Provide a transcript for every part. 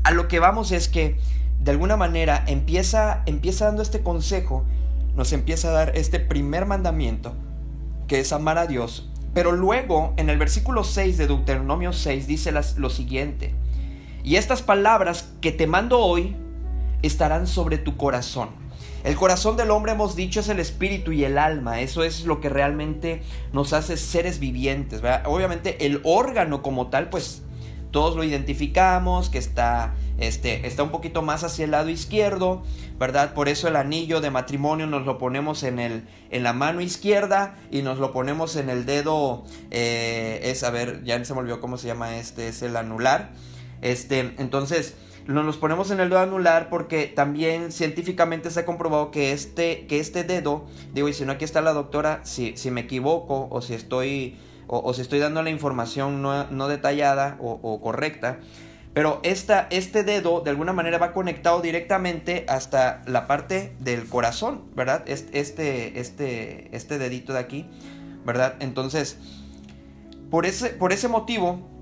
A lo que vamos es que de alguna manera empieza dando este consejo, nos empieza a dar este primer mandamiento, que es amar a Dios. Pero luego, en el versículo 6 de Deuteronomio 6, dice lo siguiente: y estas palabras que te mando hoy estarán sobre tu corazón. El corazón del hombre, hemos dicho, es el espíritu y el alma. Eso es lo que realmente nos hace seres vivientes, ¿verdad? Obviamente el órgano como tal, pues todos lo identificamos, que está un poquito más hacia el lado izquierdo, ¿verdad? Por eso el anillo de matrimonio nos lo ponemos en la mano izquierda y nos lo ponemos en el dedo, ya se me olvidó cómo se llama, es el anular. Entonces nos los ponemos en el dedo anular porque también científicamente se ha comprobado que este dedo, digo, y si no aquí está la doctora, si me equivoco o si estoy dando la información no detallada o correcta, pero este dedo de alguna manera va conectado directamente hasta la parte del corazón, ¿verdad? Este dedito de aquí, ¿verdad? Entonces, por ese motivo,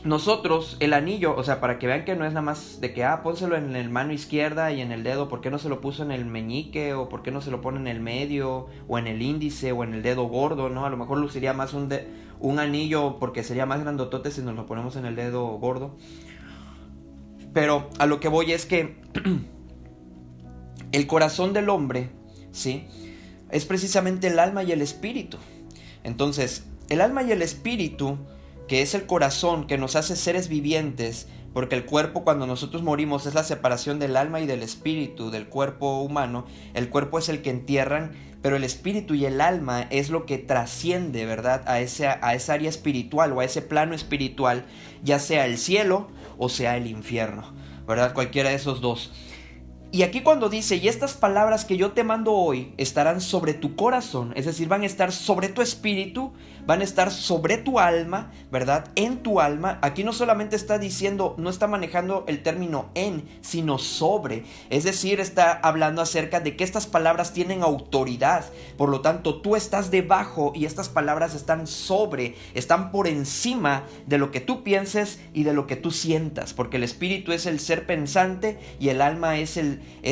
nosotros, el anillo, o sea, para que vean que no es nada más de que, pónselo en la mano izquierda y en el dedo, ¿por qué no se lo puso en el meñique? ¿O por qué no se lo pone en el medio? ¿O en el índice? ¿O en el dedo gordo? ¿No? A lo mejor luciría más un anillo porque sería más grandotote si nos lo ponemos en el dedo gordo. Pero a lo que voy es que el corazón del hombre, ¿sí?, es precisamente el alma y el espíritu. Entonces, el alma y el espíritu, que es el corazón que nos hace seres vivientes, porque el cuerpo, cuando nosotros morimos, es la separación del alma y del espíritu, del cuerpo humano. El cuerpo es el que entierran, pero el espíritu y el alma es lo que trasciende, ¿verdad?, a esa área espiritual o a ese plano espiritual, ya sea el cielo o sea el infierno, ¿verdad?, cualquiera de esos dos. Y aquí cuando dice, y estas palabras que yo te mando hoy estarán sobre tu corazón, es decir, van a estar sobre tu espíritu, van a estar sobre tu alma, ¿verdad? En tu alma. Aquí no solamente está diciendo, no está manejando el término en, sino sobre. Es decir, está hablando acerca de que estas palabras tienen autoridad. Por lo tanto, tú estás debajo y estas palabras están sobre, están por encima de lo que tú pienses y de lo que tú sientas. Porque el espíritu es el ser pensante y el alma es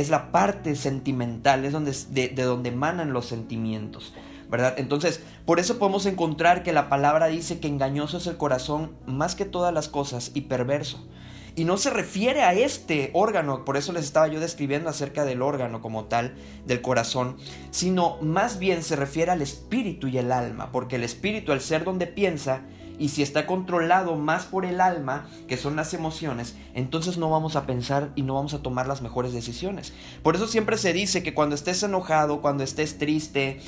la parte sentimental, es de donde emanan los sentimientos, ¿verdad? Entonces, por eso podemos encontrar que la palabra dice que engañoso es el corazón más que todas las cosas y perverso. Y no se refiere a este órgano, por eso les estaba yo describiendo acerca del órgano como tal, del corazón, sino más bien se refiere al espíritu y el alma, porque el espíritu, al ser donde piensa, y si está controlado más por el alma, que son las emociones, entonces no vamos a pensar y no vamos a tomar las mejores decisiones. Por eso siempre se dice que cuando estés enojado, cuando estés triste,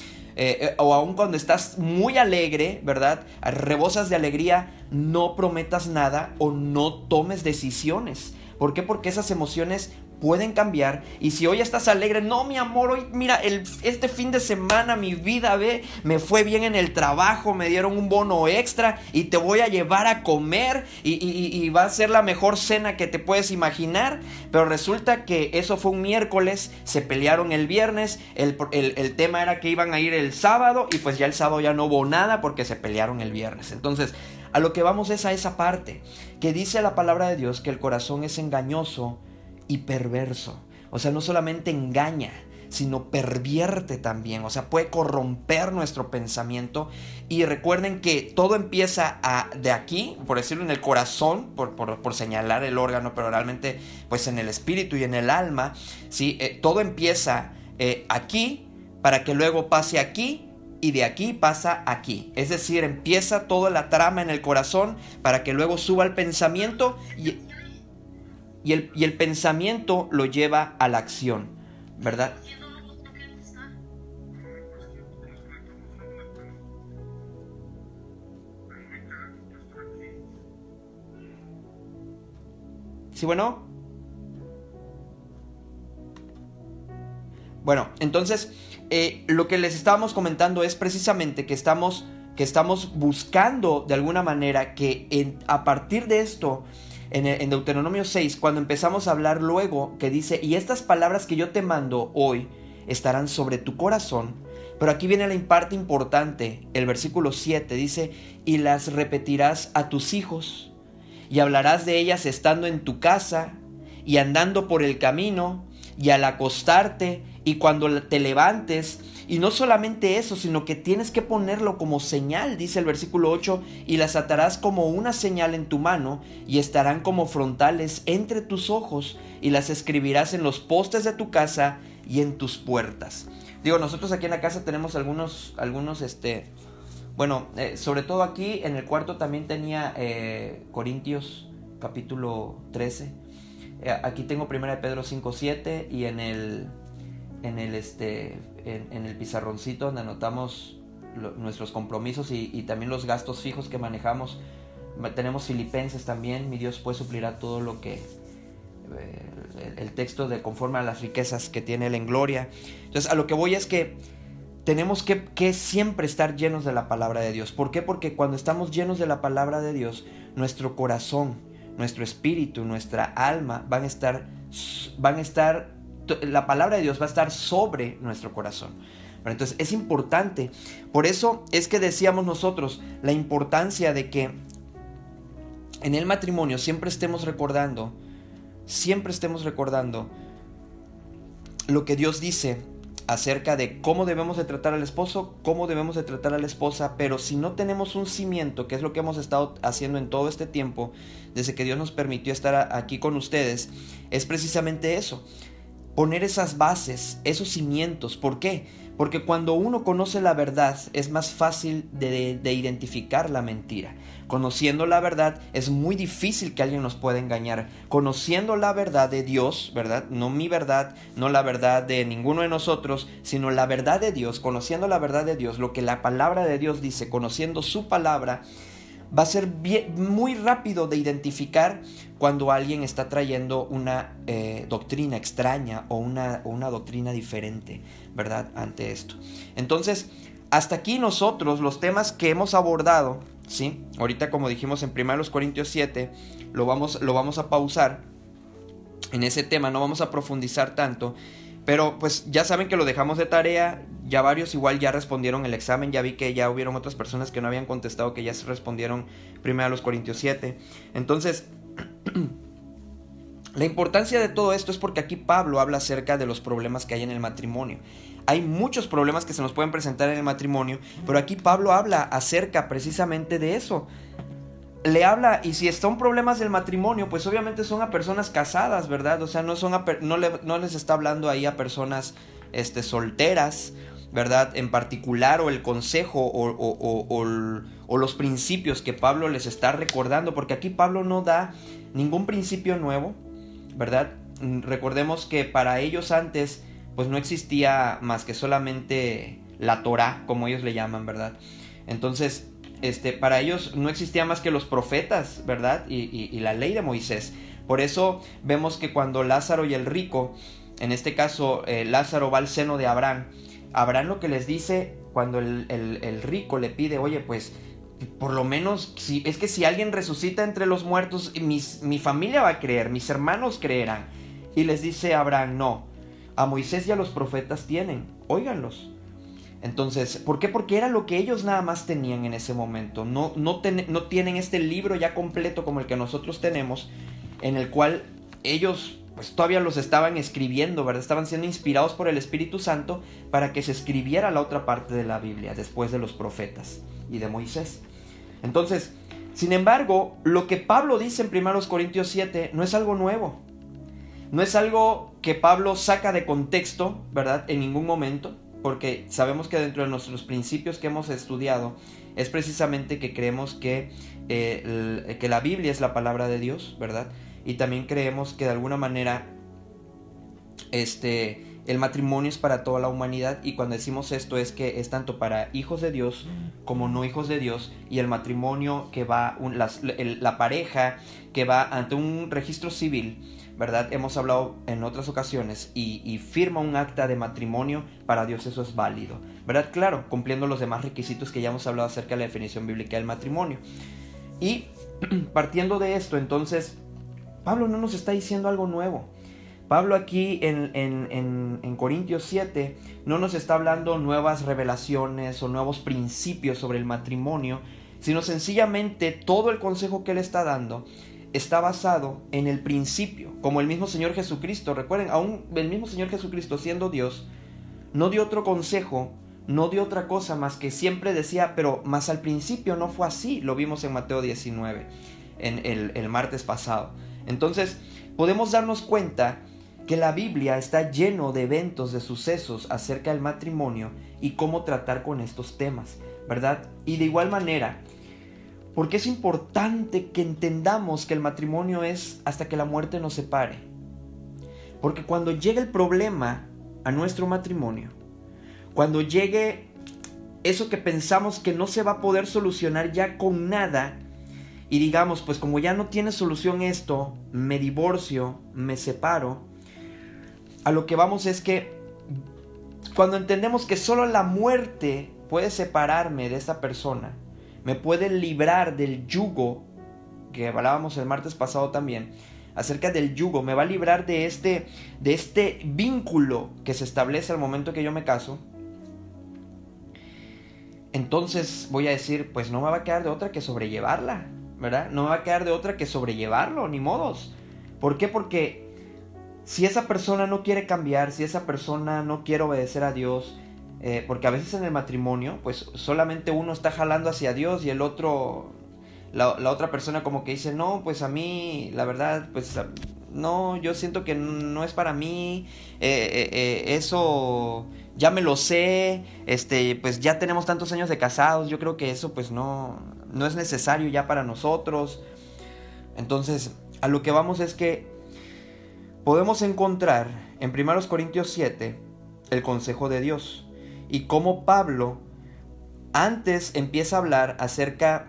o aun cuando estás muy alegre, ¿verdad?, rebosas de alegría, no prometas nada o no tomes decisiones. ¿Por qué? Porque esas emociones pueden cambiar. Y si hoy estás alegre, no, mi amor, hoy mira, este fin de semana mi vida, me fue bien en el trabajo, me dieron un bono extra y te voy a llevar a comer y va a ser la mejor cena que te puedes imaginar. Pero resulta que eso fue un miércoles, se pelearon el viernes, el tema era que iban a ir el sábado y pues ya el sábado ya no hubo nada porque se pelearon el viernes. Entonces, a lo que vamos es a esa parte que dice la palabra de Dios, que el corazón es engañoso y perverso. O sea, no solamente engaña, sino pervierte también. O sea, puede corromper nuestro pensamiento. Y recuerden que todo empieza de aquí, por decirlo, en el corazón, por señalar el órgano, pero realmente pues en el espíritu y en el alma, ¿sí? Todo empieza aquí para que luego pase aquí. Y de aquí pasa aquí. Es decir, empieza toda la trama en el corazón para que luego suba al pensamiento y el pensamiento lo lleva a la acción, ¿verdad? ¿Sí, bueno? Bueno, entonces lo que les estábamos comentando es precisamente que estamos buscando de alguna manera que a partir de esto, en Deuteronomio 6, cuando empezamos a hablar luego, que dice, y estas palabras que yo te mando hoy estarán sobre tu corazón. Pero aquí viene la parte importante, el versículo 7 dice, y las repetirás a tus hijos. y hablarás de ellas estando en tu casa y andando por el camino y al acostarte y cuando te levantes. Y no solamente eso, sino que tienes que ponerlo como señal, dice el versículo 8, y las atarás como una señal en tu mano y estarán como frontales entre tus ojos y las escribirás en los postes de tu casa y en tus puertas. Digo, nosotros aquí en la casa tenemos algunos sobre todo aquí en el cuarto también tenía Corintios capítulo 13. Aquí tengo 1 Pedro 5:7 y en el pizarroncito donde anotamos nuestros compromisos y también los gastos fijos que manejamos. Tenemos Filipenses también, mi Dios pues suplirá todo lo que el texto de conforme a las riquezas que tiene Él en gloria. Entonces a lo que voy es que tenemos que siempre estar llenos de la palabra de Dios. ¿Por qué? Porque cuando estamos llenos de la palabra de Dios, nuestro corazón, nuestro espíritu, nuestra alma van a estar, la palabra de Dios va a estar sobre nuestro corazón. Pero entonces es importante, por eso es que decíamos nosotros la importancia de que en el matrimonio siempre estemos recordando lo que Dios dice acerca de cómo debemos de tratar al esposo, cómo debemos de tratar a la esposa. Pero si no tenemos un cimiento, que es lo que hemos estado haciendo en todo este tiempo, desde que Dios nos permitió estar aquí con ustedes, es precisamente eso, poner esas bases, esos cimientos. ¿Por qué? Porque cuando uno conoce la verdad es más fácil de identificar la mentira. Conociendo la verdad es muy difícil que alguien nos pueda engañar. Conociendo la verdad de Dios, ¿verdad? No mi verdad, no la verdad de ninguno de nosotros, sino la verdad de Dios. Conociendo la verdad de Dios, lo que la palabra de Dios dice, conociendo su palabra, va a ser muy rápido de identificar cuando alguien está trayendo una doctrina extraña o una doctrina diferente, ¿verdad? Ante esto. Entonces, hasta aquí nosotros los temas que hemos abordado, ¿sí? Ahorita, como dijimos en 1 Corintios 7, lo vamos a pausar en ese tema, no vamos a profundizar tanto. Pero pues ya saben que lo dejamos de tarea, ya varios igual ya respondieron el examen, ya vi que ya hubieron otras personas que no habían contestado que ya se respondieron 1 Corintios 7. Entonces, la importancia de todo esto es porque aquí Pablo habla acerca de los problemas que hay en el matrimonio. Hay muchos problemas que se nos pueden presentar en el matrimonio, pero aquí Pablo habla acerca precisamente de eso. Le habla, y si son problemas del matrimonio, pues obviamente son a personas casadas, ¿verdad? O sea, no les está hablando ahí a personas solteras, ¿verdad? En particular, o el consejo o los principios que Pablo les está recordando, porque aquí Pablo no da ningún principio nuevo, ¿verdad? Recordemos que para ellos antes, pues no existía más que solamente la Torá, como ellos le llaman, ¿verdad? Entonces, para ellos no existía más que los profetas, ¿verdad? Y la ley de Moisés. Por eso vemos que cuando Lázaro y el rico, en este caso Lázaro va al seno de Abraham, Abraham lo que les dice cuando el rico le pide, oye, pues por lo menos, si alguien resucita entre los muertos, mi familia va a creer, mis hermanos creerán. Y les dice Abraham, no, a Moisés y a los profetas tienen, óiganlos. Entonces, ¿por qué? Porque era lo que ellos nada más tenían en ese momento. No tienen este libro ya completo como el que nosotros tenemos, en el cual ellos pues todavía los estaban escribiendo, ¿verdad? Estaban siendo inspirados por el Espíritu Santo para que se escribiera la otra parte de la Biblia después de los profetas y de Moisés. Entonces, sin embargo, lo que Pablo dice en 1 Corintios 7 no es algo nuevo. No es algo que Pablo saca de contexto, ¿verdad? En ningún momento. Porque sabemos que dentro de nuestros principios que hemos estudiado es precisamente que creemos que la Biblia es la palabra de Dios, ¿verdad? Y también creemos que de alguna manera el matrimonio es para toda la humanidad, y cuando decimos esto es que es tanto para hijos de Dios como no hijos de Dios, y el matrimonio que va, la pareja que va ante un registro civil, ¿verdad? Hemos hablado en otras ocasiones y firma un acta de matrimonio, para Dios eso es válido, ¿verdad? Claro, cumpliendo los demás requisitos que ya hemos hablado acerca de la definición bíblica del matrimonio. Y partiendo de esto, entonces, Pablo no nos está diciendo algo nuevo. Pablo aquí en Corintios 7 no nos está hablando nuevas revelaciones o nuevos principios sobre el matrimonio, sino sencillamente todo el consejo que él está dando está basado en el principio, como el mismo Señor Jesucristo. Recuerden, aún el mismo Señor Jesucristo, siendo Dios, no dio otro consejo, no dio otra cosa más que siempre decía, pero más al principio no fue así. Lo vimos en Mateo 19, en el martes pasado. Entonces, podemos darnos cuenta que la Biblia está lleno de eventos, de sucesos acerca del matrimonio y cómo tratar con estos temas, ¿verdad? Y de igual manera, porque es importante que entendamos que el matrimonio es hasta que la muerte nos separe. Porque cuando llegue el problema a nuestro matrimonio, cuando llegue eso que pensamos que no se va a poder solucionar ya con nada, y digamos, pues como ya no tiene solución esto, me divorcio, me separo, a lo que vamos es que cuando entendemos que solo la muerte puede separarme de esta persona, me puede librar del yugo, que hablábamos el martes pasado también, acerca del yugo, me va a librar de este vínculo que se establece al momento que yo me caso, entonces voy a decir, pues no me va a quedar de otra que sobrellevarla, ¿verdad? No me va a quedar de otra que sobrellevarlo, ni modos. ¿Por qué? Porque si esa persona no quiere cambiar, si esa persona no quiere obedecer a Dios, porque a veces en el matrimonio, pues solamente uno está jalando hacia Dios y el otro, la otra persona como que dice, no, pues a mí, la verdad, pues no, yo siento que no es para mí, eso ya me lo sé, pues ya tenemos tantos años de casados, yo creo que eso pues no es necesario ya para nosotros. Entonces, a lo que vamos es que podemos encontrar en 1 Corintios 7 el consejo de Dios y cómo Pablo antes empieza a hablar acerca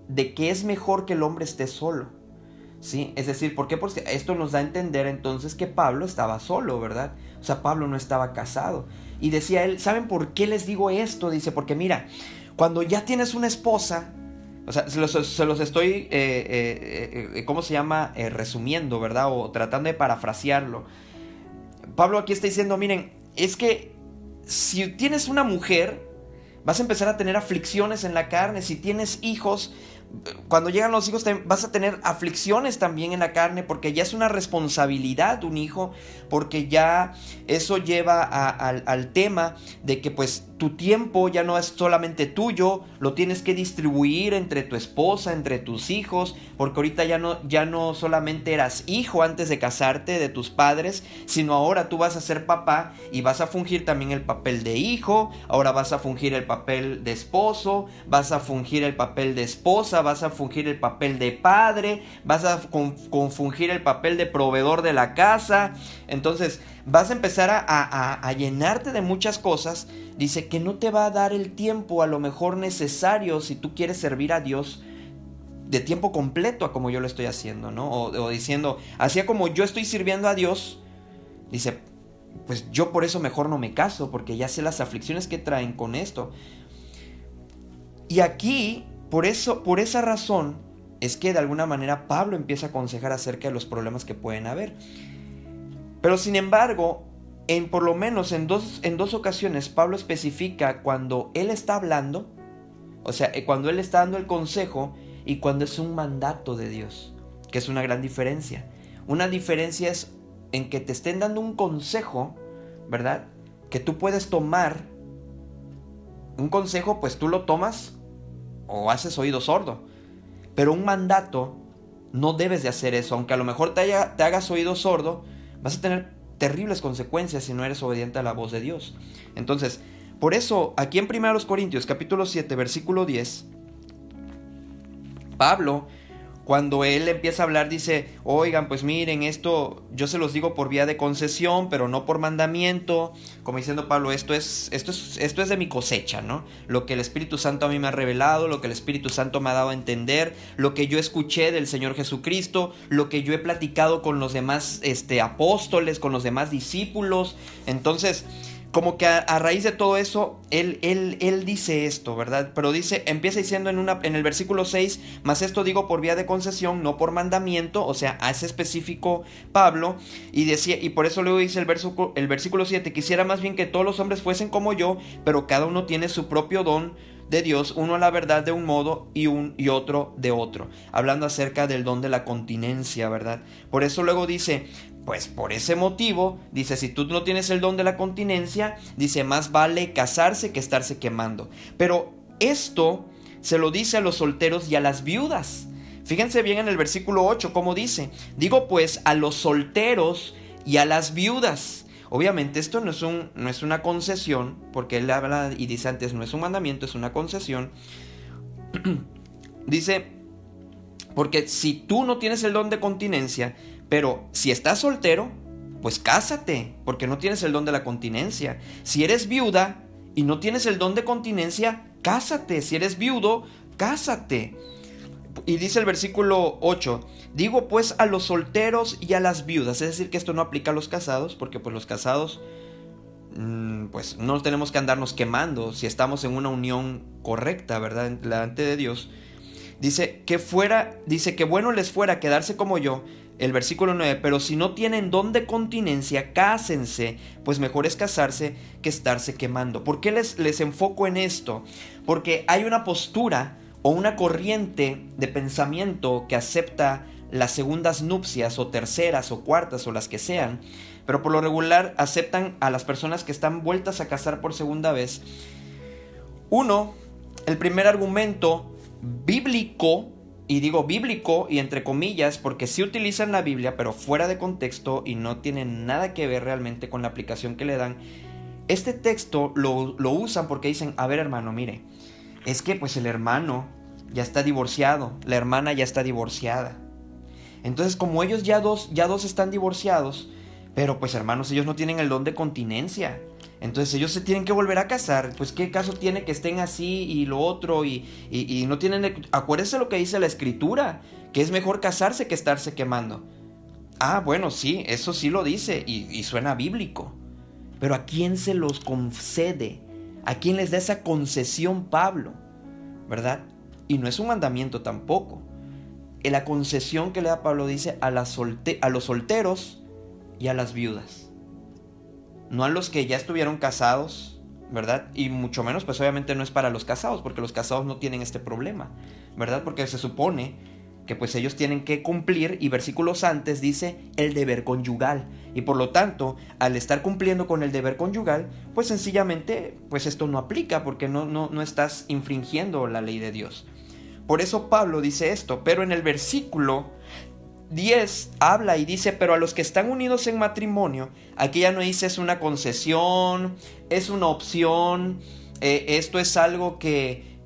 de que es mejor que el hombre esté solo, ¿sí? Es decir, ¿por qué? Porque esto nos da a entender entonces que Pablo estaba solo, ¿verdad? O sea, Pablo no estaba casado. Y decía él, ¿saben por qué les digo esto? Dice, porque mira, cuando ya tienes una esposa, o sea, se los estoy, ¿cómo se llama? Resumiendo, ¿verdad? O tratando de parafrasearlo. Pablo aquí está diciendo, miren, es que si tienes una mujer, vas a empezar a tener aflicciones en la carne. Si tienes hijos, cuando llegan los hijos vas a tener aflicciones también en la carne, porque ya es una responsabilidad un hijo, porque ya eso lleva al tema de que pues tu tiempo ya no es solamente tuyo, lo tienes que distribuir entre tu esposa, entre tus hijos, porque ahorita ya no solamente eras hijo antes de casarte de tus padres, sino ahora tú vas a ser papá y vas a fungir también el papel de hijo, ahora vas a fungir el papel de esposo, vas a fungir el papel de esposa, vas a fungir el papel de padre, vas a fungir el papel de proveedor de la casa. Entonces vas a empezar a llenarte de muchas cosas. Dice que no te va a dar el tiempo a lo mejor necesario si tú quieres servir a Dios de tiempo completo, a como yo lo estoy haciendo, ¿no? O diciendo, así como yo estoy sirviendo a Dios, dice, pues yo por eso mejor no me caso, porque ya sé las aflicciones que traen con esto. Y aquí, por esa razón, es que de alguna manera Pablo empieza a aconsejar acerca de los problemas que pueden haber. Pero sin embargo, por lo menos en dos ocasiones, Pablo especifica cuando él está hablando, o sea, cuando él está dando el consejo y cuando es un mandato de Dios, que es una gran diferencia. Una diferencia es en que te estén dando un consejo, ¿verdad? Que tú puedes tomar. Un consejo, pues tú lo tomas o haces oído sordo. Pero un mandato, no debes de hacer eso. Aunque a lo mejor te hagas oído sordo, vas a tener terribles consecuencias si no eres obediente a la voz de Dios. Entonces, por eso, aquí en 1 Corintios capítulo 7, versículo 10, Pablo, cuando él empieza a hablar, dice, oigan, pues miren, esto yo se los digo por vía de concesión, pero no por mandamiento. Como diciendo Pablo, esto es de mi cosecha, ¿no? Lo que el Espíritu Santo a mí me ha revelado, lo que el Espíritu Santo me ha dado a entender, lo que yo escuché del Señor Jesucristo, lo que yo he platicado con los demás apóstoles, con los demás discípulos. Entonces, como que a raíz de todo eso, él dice esto, ¿verdad? Pero empieza diciendo en el versículo 6, mas esto digo por vía de concesión, no por mandamiento, o sea, hace específico Pablo, y decía, y por eso luego dice el versículo 7, quisiera más bien que todos los hombres fuesen como yo, pero cada uno tiene su propio don, de Dios, uno a la verdad de un modo y otro de otro, hablando acerca del don de la continencia, ¿verdad? Por eso luego dice, pues por ese motivo, dice, si tú no tienes el don de la continencia, dice, más vale casarse que estarse quemando. Pero esto se lo dice a los solteros y a las viudas. Fíjense bien en el versículo 8 cómo dice, digo pues a los solteros y a las viudas. Obviamente esto no es una concesión, porque él habla y dice antes, no es un mandamiento, es una concesión. Dice, porque si tú no tienes el don de continencia, pero si estás soltero, pues cásate, porque no tienes el don de la continencia. Si eres viuda y no tienes el don de continencia, cásate. Si eres viudo, cásate. Y dice el versículo 8, digo pues a los solteros y a las viudas, es decir que esto no aplica a los casados, porque pues los casados pues no tenemos que andarnos quemando si estamos en una unión correcta, ¿verdad? Delante de Dios. Dice que bueno les fuera quedarse como yo, el versículo 9, pero si no tienen don de continencia, cásense, pues mejor es casarse que estarse quemando. ¿Por qué les enfoco en esto? Porque hay una postura o una corriente de pensamiento que acepta las segundas nupcias o terceras o cuartas o las que sean, pero por lo regular aceptan a las personas que están vueltas a casar por segunda vez. El primer argumento bíblico, y digo bíblico y entre comillas porque sí utilizan la Biblia pero fuera de contexto y no tienen nada que ver realmente con la aplicación que le dan. Este texto lo usan porque dicen, a ver hermano, mire, es que pues el hermano ya está divorciado, la hermana ya está divorciada. Entonces como ellos ya dos están divorciados, pero pues hermanos, ellos no tienen el don de continencia. Entonces ellos se tienen que volver a casar. Pues qué caso tiene que estén así y lo otro y no tienen... Acuérdense lo que dice la escritura, que es mejor casarse que estarse quemando. Ah, bueno, sí, eso sí lo dice y suena bíblico. Pero ¿a quién se los concede? ¿A quién les da esa concesión Pablo? ¿Verdad? Y no es un mandamiento tampoco. La concesión que le da Pablo dice a los solteros y a las viudas. No a los que ya estuvieron casados, ¿verdad? Y mucho menos, pues obviamente no es para los casados, porque los casados no tienen este problema, ¿verdad? Porque se supone que pues ellos tienen que cumplir, y versículos antes dice el deber conyugal. Y por lo tanto, al estar cumpliendo con el deber conyugal, pues sencillamente, pues esto no aplica, porque no estás infringiendo la ley de Dios. Por eso Pablo dice esto, pero en el versículo 10 habla y dice, pero a los que están unidos en matrimonio, aquí ya no dice es una concesión, es una opción, esto es algo que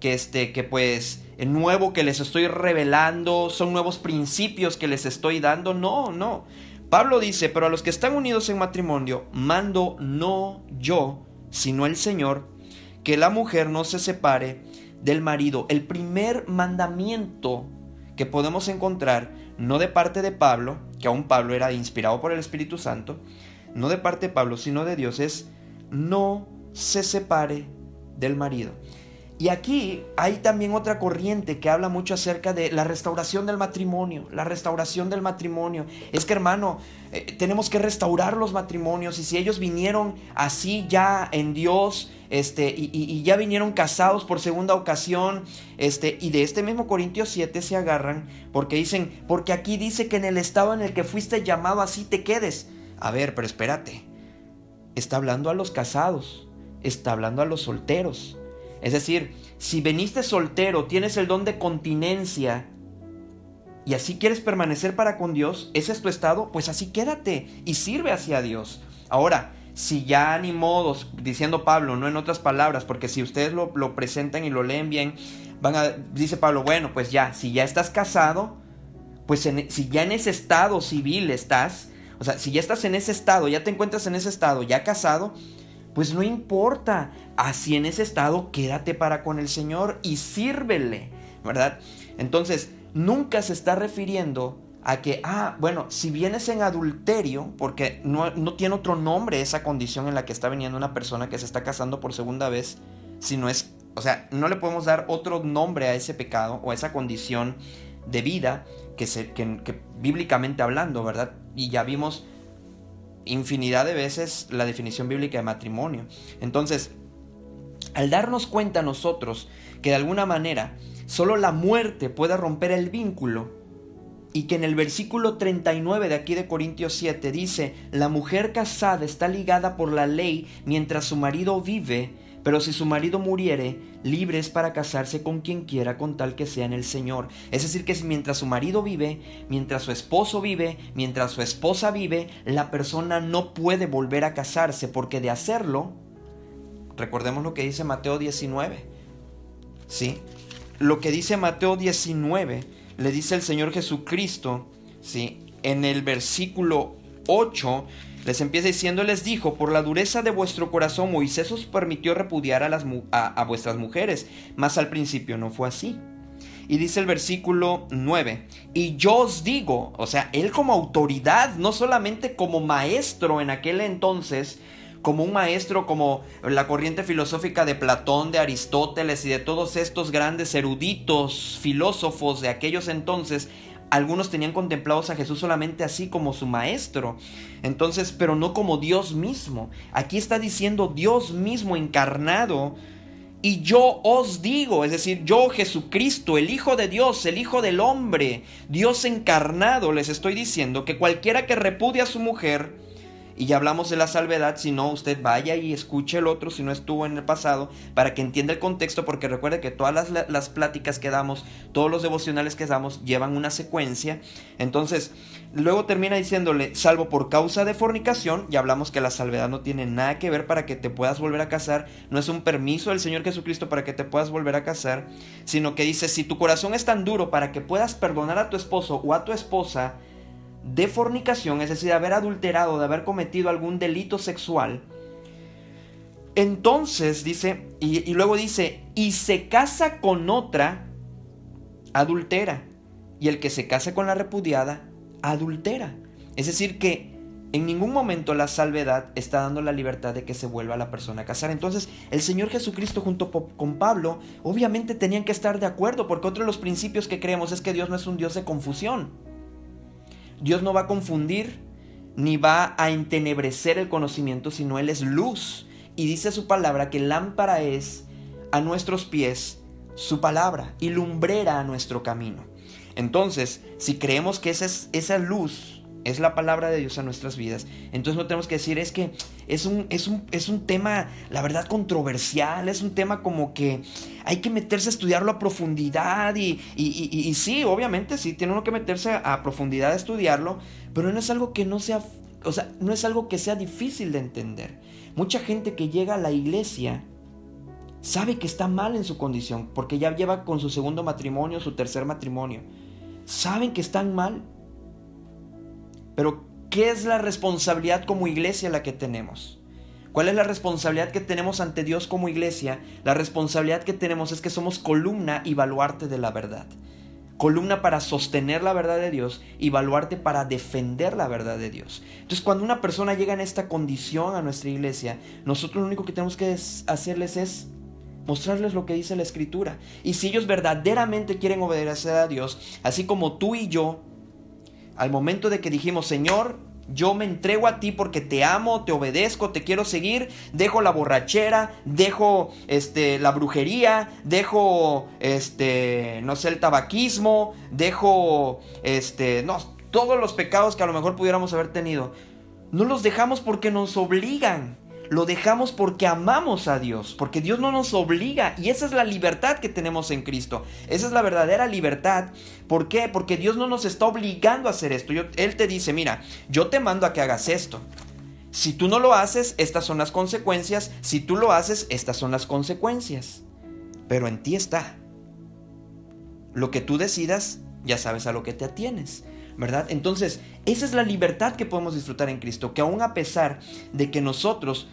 pues nuevo que les estoy revelando, son nuevos principios que les estoy dando, no. Pablo dice, pero a los que están unidos en matrimonio, mando no yo, sino el Señor, que la mujer no se separe del marido. El primer mandamiento que podemos encontrar, no de parte de Pablo, que aún Pablo era inspirado por el Espíritu Santo, no de parte de Pablo, sino de Dios, es no se separe del marido. Y aquí hay también otra corriente que habla mucho acerca de la restauración del matrimonio. La restauración del matrimonio. Es que hermano, tenemos que restaurar los matrimonios. Y si ellos vinieron así ya en Dios, y ya vinieron casados por segunda ocasión, y de este mismo Corintios 7 se agarran, porque dicen, porque aquí dice que en el estado en el que fuiste llamado así te quedes. A ver, pero espérate. Está hablando a los casados, está hablando a los solteros. Es decir, si veniste soltero, tienes el don de continencia y así quieres permanecer para con Dios, ese es tu estado, pues así quédate y sirve hacia Dios. Ahora, si ya ni modos, diciendo Pablo, no en otras palabras, porque si ustedes lo presentan y lo leen bien, dice Pablo, bueno, pues ya, si ya estás casado, pues si ya en ese estado civil estás, o sea, si ya estás en ese estado, ya te encuentras en ese estado, ya casado, pues no importa, así en ese estado quédate para con el Señor y sírvele, ¿verdad? Entonces, nunca se está refiriendo a que, bueno, si vienes en adulterio, porque no tiene otro nombre esa condición en la que está viniendo una persona que se está casando por segunda vez, sino es, o sea, no le podemos dar otro nombre a ese pecado o a esa condición de vida que bíblicamente hablando, ¿verdad? Y ya vimos infinidad de veces la definición bíblica de matrimonio. Entonces, Al darnos cuenta nosotros que de alguna manera solo la muerte puede romper el vínculo, y que en el versículo 39 de aquí de Corintios 7 dice: la mujer casada está ligada por la ley mientras su marido vive, pero si su marido muriere, libre es para casarse con quien quiera, con tal que sea en el Señor. Es decir, que mientras su marido vive, mientras su esposo vive, mientras su esposa vive, la persona no puede volver a casarse, porque de hacerlo, recordemos lo que dice Mateo 19, ¿sí? Lo que dice Mateo 19, le dice el Señor Jesucristo, ¿sí? En el versículo 8, les empieza diciendo: les dijo, por la dureza de vuestro corazón Moisés os permitió repudiar a vuestras mujeres, mas al principio no fue así. Y dice el versículo 9, y yo os digo, o sea, él como autoridad, no solamente como maestro en aquel entonces, como un maestro, como la corriente filosófica de Platón, de Aristóteles y de todos estos grandes eruditos, filósofos de aquellos entonces. Algunos tenían contemplados a Jesús solamente así, como su maestro. Entonces, pero no como Dios mismo. Aquí está diciendo Dios mismo encarnado. Y yo os digo, es decir, yo, Jesucristo, el Hijo de Dios, el Hijo del hombre, Dios encarnado, les estoy diciendo que cualquiera que repudie a su mujer, y ya hablamos de la salvedad, si no, usted vaya y escuche el otro, si no estuvo en el pasado, para que entienda el contexto, porque recuerde que todas las pláticas que damos, todos los devocionales que damos, llevan una secuencia. Entonces, luego termina diciéndole: salvo por causa de fornicación. Ya hablamos que la salvedad no tiene nada que ver para que te puedas volver a casar, no es un permiso del Señor Jesucristo para que te puedas volver a casar, sino que dice: si tu corazón es tan duro para que puedas perdonar a tu esposo o a tu esposa de fornicación, es decir, de haber adulterado, de haber cometido algún delito sexual, entonces dice, y luego dice: y se casa con otra, adultera, y el que se casa con la repudiada, adultera. Es decir, que en ningún momento la salvedad está dando la libertad de que se vuelva la persona a casar. Entonces, el Señor Jesucristo junto con Pablo obviamente tenían que estar de acuerdo, porque otro de los principios que creemos es que Dios no es un Dios de confusión. Dios no va a confundir ni va a entenebrecer el conocimiento, sino Él es luz. Y dice su palabra que lámpara es a nuestros pies su palabra y lumbrera a nuestro camino. Entonces, si creemos que esa luz es la palabra de Dios a nuestras vidas, entonces no tenemos que decir: es que es un tema, la verdad, controversial, es un tema como que hay que meterse a estudiarlo a profundidad y sí, obviamente sí, tiene uno que meterse a profundidad a estudiarlo, pero no es algo que no sea, o sea, no es algo que sea difícil de entender. Mucha gente que llega a la iglesia sabe que está mal en su condición, porque ya lleva con su segundo matrimonio, su tercer matrimonio, saben que están mal. Pero, ¿qué es la responsabilidad como iglesia la que tenemos? ¿Cuál es la responsabilidad que tenemos ante Dios como iglesia? La responsabilidad que tenemos es que somos columna y baluarte de la verdad. Columna para sostener la verdad de Dios y baluarte para defender la verdad de Dios. Entonces, cuando una persona llega en esta condición a nuestra iglesia, nosotros lo único que tenemos que hacerles es mostrarles lo que dice la Escritura. Y si ellos verdaderamente quieren obedecer a Dios, así como tú y yo, al momento de que dijimos: Señor, yo me entrego a ti porque te amo, te obedezco, te quiero seguir, dejo la borrachera, dejo la brujería, dejo no sé, el tabaquismo, dejo todos los pecados que a lo mejor pudiéramos haber tenido. No los dejamos porque nos obligan. Lo dejamos porque amamos a Dios, porque Dios no nos obliga, y esa es la libertad que tenemos en Cristo. Esa es la verdadera libertad. ¿Por qué? Porque Dios no nos está obligando a hacer esto. Él te dice: mira, yo te mando a que hagas esto. Si tú no lo haces, estas son las consecuencias. Si tú lo haces, estas son las consecuencias. Pero en ti está. Lo que tú decidas, ya sabes a lo que te atienes, ¿verdad? Entonces, esa es la libertad que podemos disfrutar en Cristo, que aún a pesar de que nosotros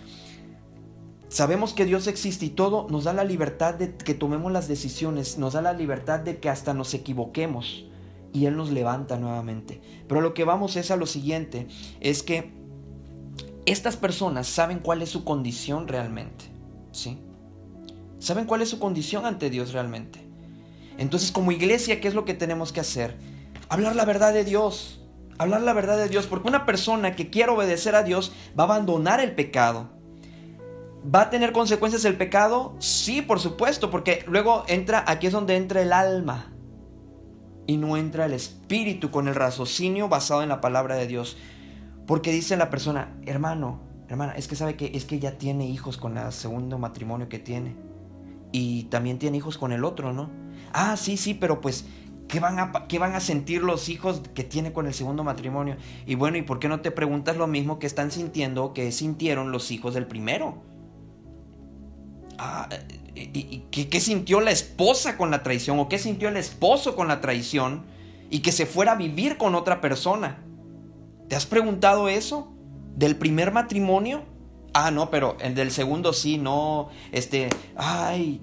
sabemos que Dios existe y todo, nos da la libertad de que tomemos las decisiones, nos da la libertad de que hasta nos equivoquemos y Él nos levanta nuevamente. Pero lo que vamos es a lo siguiente, es que estas personas saben cuál es su condición realmente, ¿sí? Saben cuál es su condición ante Dios realmente. Entonces, como iglesia, ¿qué es lo que tenemos que hacer? Hablar la verdad de Dios, hablar la verdad de Dios, porque una persona que quiere obedecer a Dios va a abandonar el pecado. ¿Va a tener consecuencias el pecado? Sí, por supuesto, porque luego aquí es donde entra el alma y no entra el espíritu con el raciocinio basado en la palabra de Dios. Porque dice la persona, hermano, hermana, es que sabe que es que ella tiene hijos con el segundo matrimonio que tiene. Y también tiene hijos con el otro, ¿no? Ah, sí, pero pues, ¿qué van a sentir los hijos que tiene con el segundo matrimonio? Y bueno, ¿y por qué no te preguntas lo mismo que están sintiendo, que sintieron los hijos del primero? ¿Y qué sintió la esposa con la traición? ¿O qué sintió el esposo con la traición? Y que se fuera a vivir con otra persona. ¿Te has preguntado eso? ¿Del primer matrimonio? Ah, no, pero el del segundo sí, no. Ay,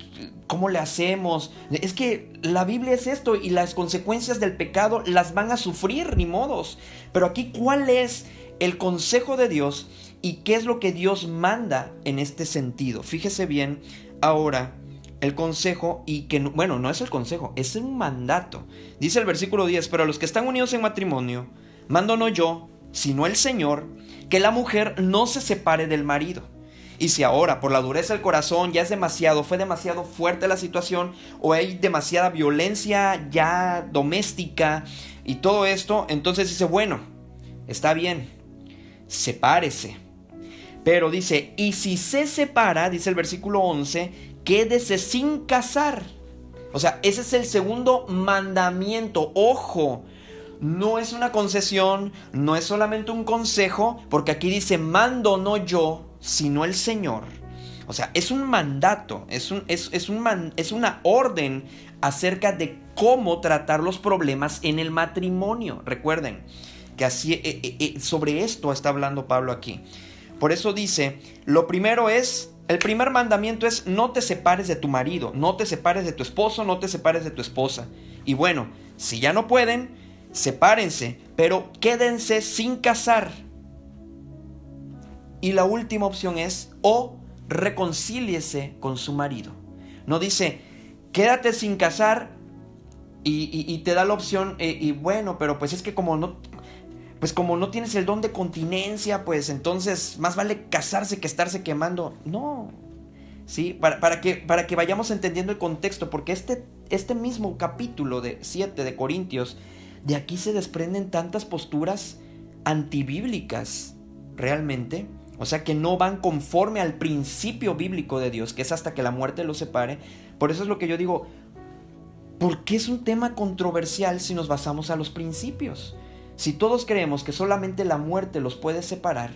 ¿cómo le hacemos? Es que la Biblia es esto, y las consecuencias del pecado las van a sufrir, ni modos. Pero aquí, ¿cuál es el consejo de Dios? ¿Y qué es lo que Dios manda en este sentido? Fíjese bien ahora el consejo, y que, bueno, no es el consejo, es un mandato. Dice el versículo 10, pero a los que están unidos en matrimonio, mando no yo, sino el Señor, que la mujer no se separe del marido. Y si ahora, por la dureza del corazón, ya fue demasiado fuerte la situación, o hay demasiada violencia ya doméstica y todo esto, entonces dice, bueno, está bien, sepárese. Pero dice, y si se separa, dice el versículo 11, quédese sin casar. O sea, ese es el segundo mandamiento. Ojo, no es una concesión, no es solamente un consejo, porque aquí dice, mando no yo, sino el Señor. O sea, es un mandato, es una orden acerca de cómo tratar los problemas en el matrimonio. Recuerden que así, sobre esto está hablando Pablo aquí. Por eso dice, el primer mandamiento es no te separes de tu marido, no te separes de tu esposo, no te separes de tu esposa. Y bueno, si ya no pueden, sepárense, pero quédense sin casar. Y la última opción es, o reconcíliese con su marido. No dice, quédate sin casar y te da la opción, y bueno, pero pues es que como no tienes el don de continencia, pues entonces más vale casarse que estarse quemando. No, ¿sí? Para que vayamos entendiendo el contexto, porque este mismo capítulo 7 de Corintios, de aquí se desprenden tantas posturas antibíblicas, realmente. O sea, que no van conforme al principio bíblico de Dios, que es hasta que la muerte los separe. Por eso es lo que yo digo, ¿por qué es un tema controversial si nos basamos a los principios? Si todos creemos que solamente la muerte los puede separar,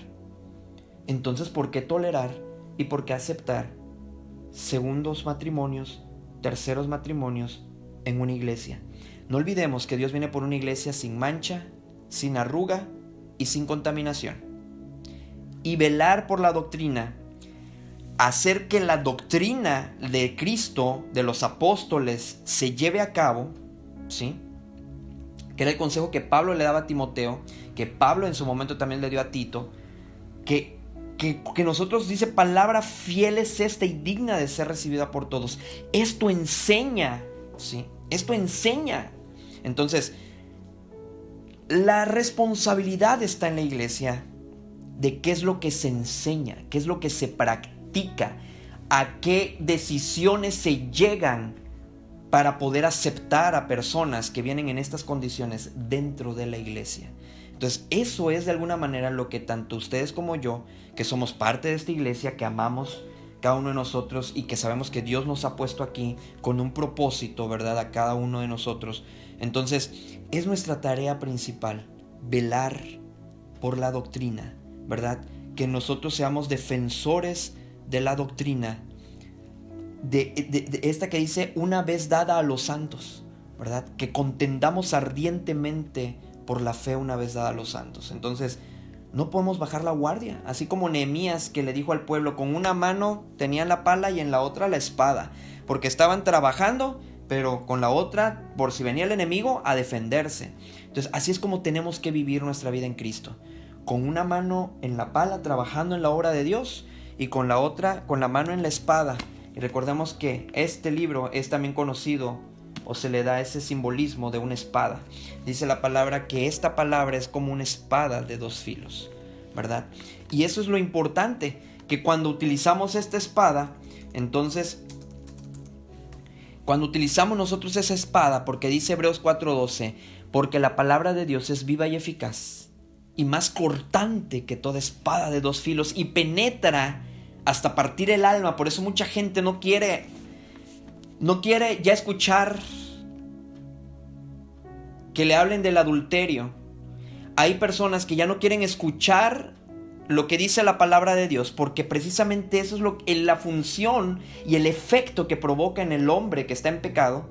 entonces ¿por qué tolerar y por qué aceptar segundos matrimonios, terceros matrimonios en una iglesia? No olvidemos que Dios viene por una iglesia sin mancha, sin arruga y sin contaminación. Y velar por la doctrina, hacer que la doctrina de Cristo, de los apóstoles, se lleve a cabo, ¿sí? Que era el consejo que Pablo le daba a Timoteo, que Pablo en su momento también le dio a Tito, que nosotros, dice, palabra fiel es esta y digna de ser recibida por todos. Esto enseña, ¿sí? Esto enseña. Entonces, la responsabilidad está en la iglesia de qué es lo que se enseña, qué es lo que se practica, a qué decisiones se llegan para poder aceptar a personas que vienen en estas condiciones dentro de la iglesia. Entonces, eso es de alguna manera lo que tanto ustedes como yo, que somos parte de esta iglesia, que amamos cada uno de nosotros y que sabemos que Dios nos ha puesto aquí con un propósito, ¿verdad? A cada uno de nosotros. Entonces, es nuestra tarea principal, velar por la doctrina, ¿verdad? Que nosotros seamos defensores de la doctrina, de esta que dice, una vez dada a los santos, ¿verdad? Que contendamos ardientemente por la fe una vez dada a los santos. Entonces, no podemos bajar la guardia. Así como Nehemías, que le dijo al pueblo, con una mano tenían la pala y en la otra la espada, porque estaban trabajando, pero con la otra, por si venía el enemigo, a defenderse. Entonces, así es como tenemos que vivir nuestra vida en Cristo, con una mano en la pala, trabajando en la obra de Dios, y con la otra, con la mano en la espada. Y recordemos que este libro es también conocido, o se le da ese simbolismo de una espada. Dice la palabra que esta palabra es como una espada de dos filos, ¿verdad? Y eso es lo importante, que cuando utilizamos esta espada, entonces, cuando utilizamos nosotros esa espada, porque dice Hebreos 4:12, porque la palabra de Dios es viva y eficaz, y más cortante que toda espada de dos filos, y penetra hasta partir el alma. Por eso mucha gente no quiere ya escuchar que le hablen del adulterio. Hay personas que ya no quieren escuchar lo que dice la palabra de Dios, porque precisamente eso es la función y el efecto que provoca en el hombre que está en pecado,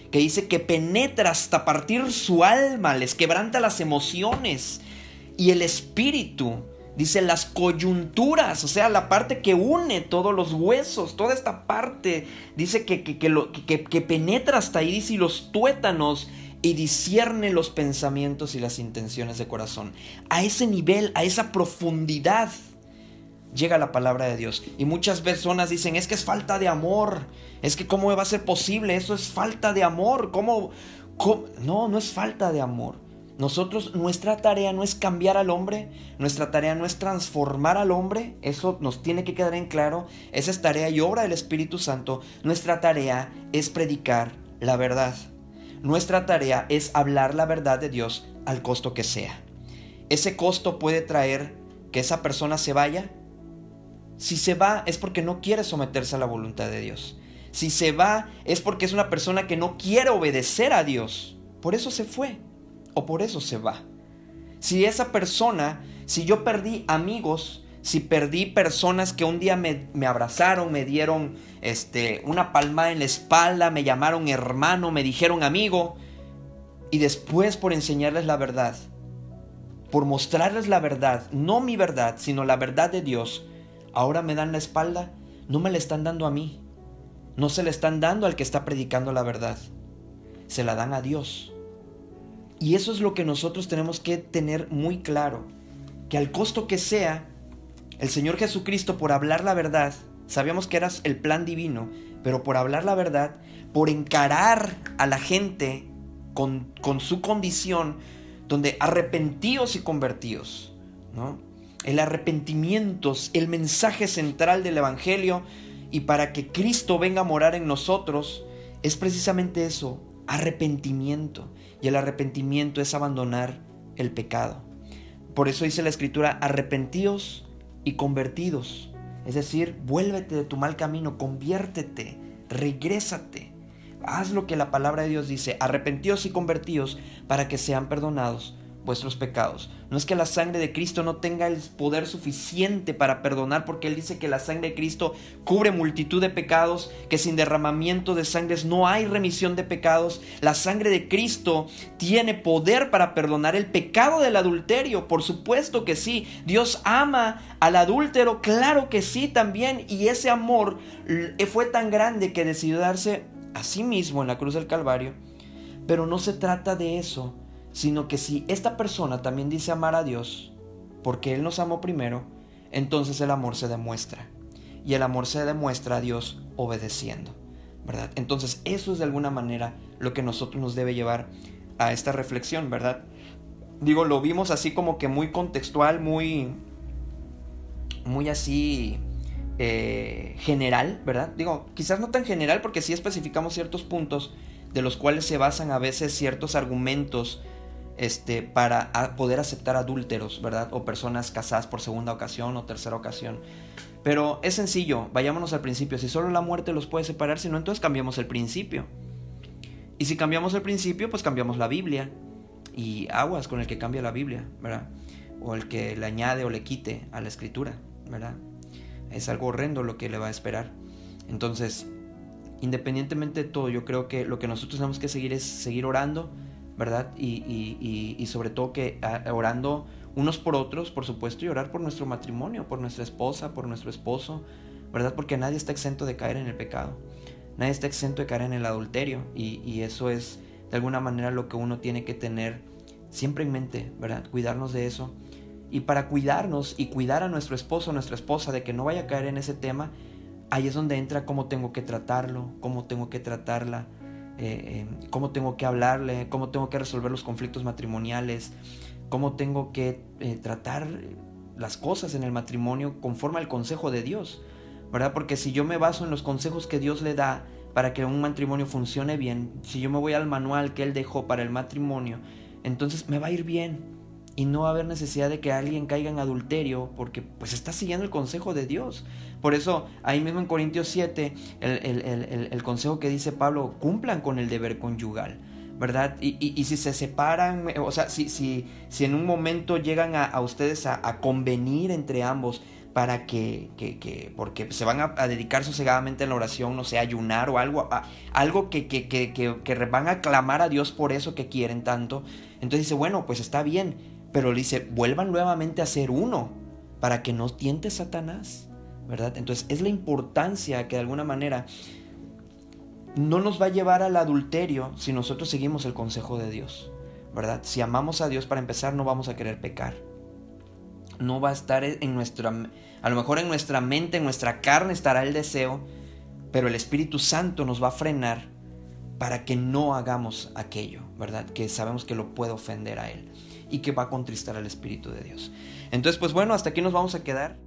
que dice que penetra hasta partir su alma, les quebranta las emociones y el espíritu, dice las coyunturas, o sea, la parte que une todos los huesos, toda esta parte, dice que penetra hasta ahí, dice, y los tuétanos, y discierne los pensamientos y las intenciones de corazón. A ese nivel, a esa profundidad llega la palabra de Dios. Y muchas personas dicen, es que es falta de amor, es que cómo va a ser posible, eso es falta de amor, ¿cómo? No es falta de amor. Nuestra tarea no es cambiar al hombre, nuestra tarea no es transformar al hombre, eso nos tiene que quedar en claro, esa es tarea y obra del Espíritu Santo. Nuestra tarea es predicar la verdad. Nuestra tarea es hablar la verdad de Dios al costo que sea. Ese costo puede traer que esa persona se vaya. Si se va es porque no quiere someterse a la voluntad de Dios. Si se va es porque es una persona que no quiere obedecer a Dios. Por eso se fue o por eso se va. Si yo perdí amigos, si perdí personas que un día me abrazaron, me dieron una palmada en la espalda, me llamaron hermano, me dijeron amigo, y después por enseñarles la verdad, por mostrarles la verdad, no mi verdad, sino la verdad de Dios, ahora me dan la espalda, no me la están dando a mí, no se la están dando al que está predicando la verdad, se la dan a Dios. Y eso es lo que nosotros tenemos que tener muy claro, que al costo que sea, el Señor Jesucristo, por hablar la verdad, sabíamos que era el plan divino, pero por hablar la verdad, por encarar a la gente con su condición, donde arrepentíos y convertíos, ¿no? El arrepentimiento es el mensaje central del Evangelio, y para que Cristo venga a morar en nosotros, es precisamente eso, arrepentimiento. Y el arrepentimiento es abandonar el pecado. Por eso dice la Escritura, arrepentíos y convertidos. Es decir, vuélvete de tu mal camino, conviértete, regrésate. Haz lo que la palabra de Dios dice, arrepentíos y convertidos para que sean perdonados vuestros pecados. No es que la sangre de Cristo no tenga el poder suficiente para perdonar, porque Él dice que la sangre de Cristo cubre multitud de pecados, que sin derramamiento de sangres no hay remisión de pecados. La sangre de Cristo tiene poder para perdonar el pecado del adulterio, por supuesto que sí. Dios ama al adúltero, claro que sí también, y ese amor fue tan grande que decidió darse a sí mismo en la cruz del Calvario. Pero no se trata de eso, sino que si esta persona también dice amar a Dios, porque Él nos amó primero, entonces el amor se demuestra. Y el amor se demuestra a Dios obedeciendo, ¿verdad? Entonces eso es de alguna manera lo que nosotros nos debe llevar a esta reflexión, ¿verdad? Digo, lo vimos así como que muy contextual, muy así general, ¿verdad? Digo, quizás no tan general, porque sí especificamos ciertos puntos de los cuales se basan a veces ciertos argumentos para poder aceptar adúlteros, ¿verdad? O personas casadas por segunda ocasión o tercera ocasión. Pero es sencillo, vayámonos al principio. Si solo la muerte los puede separar, si no, entonces cambiamos el principio. Y si cambiamos el principio, pues cambiamos la Biblia. Y aguas con el que cambia la Biblia, ¿verdad? O el que le añade o le quite a la Escritura, ¿verdad? Es algo horrendo lo que le va a esperar. Entonces, independientemente de todo, yo creo que lo que nosotros tenemos que seguir es seguir orando, ¿verdad? Y sobre todo que orando unos por otros, por supuesto, y orar por nuestro matrimonio, por nuestra esposa, por nuestro esposo, ¿verdad? Porque nadie está exento de caer en el pecado, nadie está exento de caer en el adulterio, y eso es de alguna manera lo que uno tiene que tener siempre en mente, ¿verdad? Cuidarnos de eso, y para cuidarnos y cuidar a nuestro esposo o nuestra esposa de que no vaya a caer en ese tema, ahí es donde entra cómo tengo que tratarlo, cómo tengo que tratarla, cómo tengo que hablarle, cómo tengo que resolver los conflictos matrimoniales, cómo tengo que tratar las cosas en el matrimonio conforme al consejo de Dios, ¿verdad? Porque si yo me baso en los consejos que Dios le da para que un matrimonio funcione bien, si yo me voy al manual que Él dejó para el matrimonio, entonces me va a ir bien. Y no va a haber necesidad de que alguien caiga en adulterio porque pues está siguiendo el consejo de Dios. Por eso ahí mismo en Corintios 7 el consejo que dice Pablo, cumplan con el deber conyugal, ¿verdad? Y si se separan, o sea, si en un momento llegan a ustedes a convenir entre ambos para porque se van a dedicar sosegadamente a la oración, no sé, ayunar o algo que van a clamar a Dios por eso que quieren tanto, entonces dice, bueno, pues está bien, pero le dice, vuelvan nuevamente a ser uno para que no tiente Satanás, ¿verdad? Entonces es la importancia que de alguna manera no nos va a llevar al adulterio si nosotros seguimos el consejo de Dios, ¿verdad? Si amamos a Dios, para empezar, no vamos a querer pecar. No va a estar a lo mejor en nuestra mente, en nuestra carne estará el deseo, pero el Espíritu Santo nos va a frenar para que no hagamos aquello, ¿verdad? Que sabemos que lo puede ofender a Él y que va a contristar al Espíritu de Dios. Entonces, pues bueno, hasta aquí nos vamos a quedar.